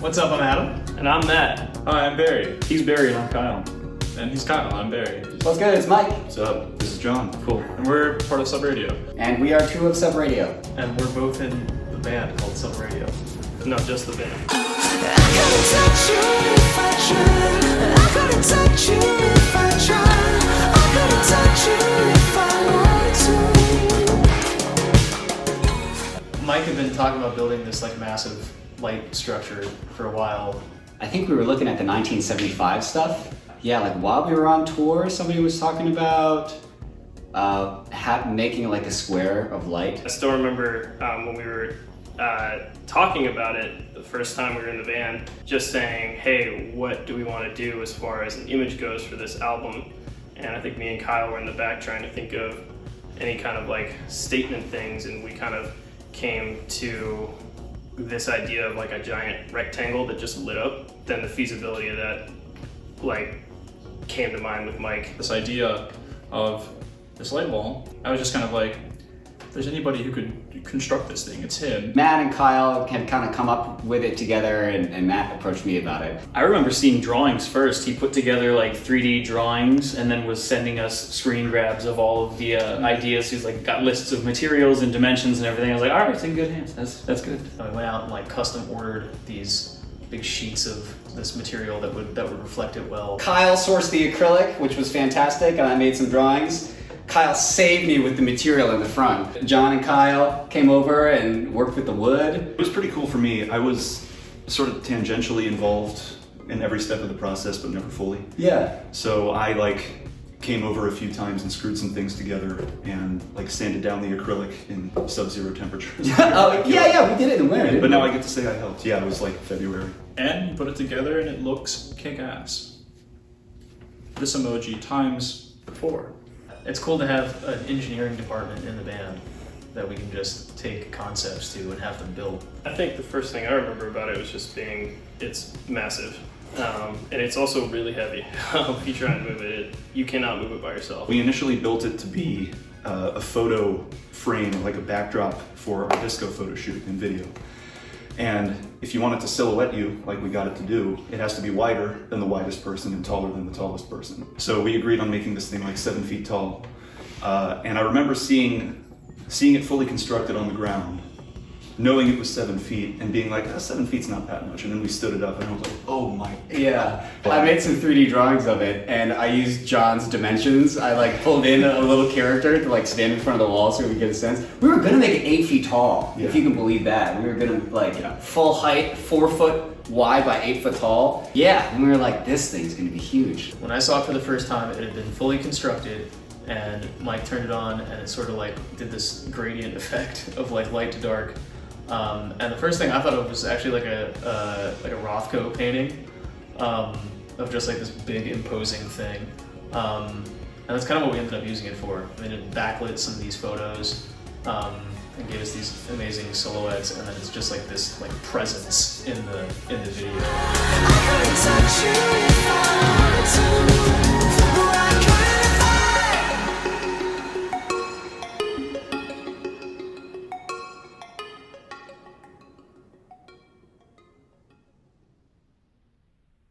What's up, I'm Adam. And I'm Matt. Hi, I'm Barry. He's Barry and I'm Kyle. And he's Kyle, I'm Barry. What's good? It's Mike. What's up? This is John. Cool. And we're part of Sub Radio. And we are two of Sub Radio. And we're both in the band called Sub Radio. No, just the band. I couldn't touch you if I tried. I couldn't touch you if I tried. I couldn't touch you if I wanted to. Mike had been talking about building this like massive light structure for a while. I think we were looking at the 1975 stuff. Yeah, like while we were on tour, somebody was talking about making like a square of light. I still remember when we were talking about it the first time we were in the band, just saying, hey, what do we want to do as far as an image goes for this album? And I think me and Kyle were in the back trying to think of any kind of like statement things, and we kind of came to this idea of like a giant rectangle that just lit up. Then the feasibility of that like came to mind with Mike. This idea of this light wall, I was just kind of like, if there's anybody who could construct this thing, it's him. Matt and Kyle had kind of come up with it together, and Matt approached me about it. I remember seeing drawings first. He put together like 3D drawings and then was sending us screen grabs of all of the ideas. He's like got lists of materials and dimensions and everything. I was like, all right, it's in good hands. That's good. And we went out and like custom ordered these big sheets of this material that would reflect it well. Kyle sourced the acrylic, which was fantastic, and I made some drawings. Kyle saved me with the material in the front. John and Kyle came over and worked with the wood. It was pretty cool for me. I was sort of tangentially involved in every step of the process, but never fully. Yeah. So I like came over a few times and screwed some things together and like sanded down the acrylic in sub-zero temperatures. Oh, yeah, we did it in the winter. But now I get to say I helped. Yeah, it was like February. And you put it together and it looks kick-ass. This emoji times 4. It's cool to have an engineering department in the band that we can just take concepts to and have them built. I think the first thing I remember about it was just being, it's massive. And it's also really heavy. If you try and move it, you cannot move it by yourself. We initially built it to be a photo frame, like a backdrop for our disco photo shoot and video. And if you want it to silhouette you, like we got it to do, it has to be wider than the widest person and taller than the tallest person. So we agreed on making this thing like 7 feet tall. And I remember seeing it fully constructed on the ground, knowing it was 7 feet and being like, 7 feet's not that much. And then we stood it up and I was like, oh my God. Yeah, I made some 3D drawings of it, and I used John's dimensions. I like pulled in a little character to like stand in front of the wall so we could get a sense. We were gonna make it 8 feet tall, if you can believe that. We were gonna like full height, 4 foot wide by 8 foot tall. Yeah, and we were like, this thing's gonna be huge. When I saw it for the first time, it had been fully constructed, and Mike turned it on and it sort of like did this gradient effect of like light to dark. And the first thing I thought of was actually like a Rothko painting of just like this big imposing thing. And that's kind of what we ended up using it for. I mean, it backlit some of these photos and gave us these amazing silhouettes, and then it's just like this like presence in the video. I couldn't touch you if I wanted to.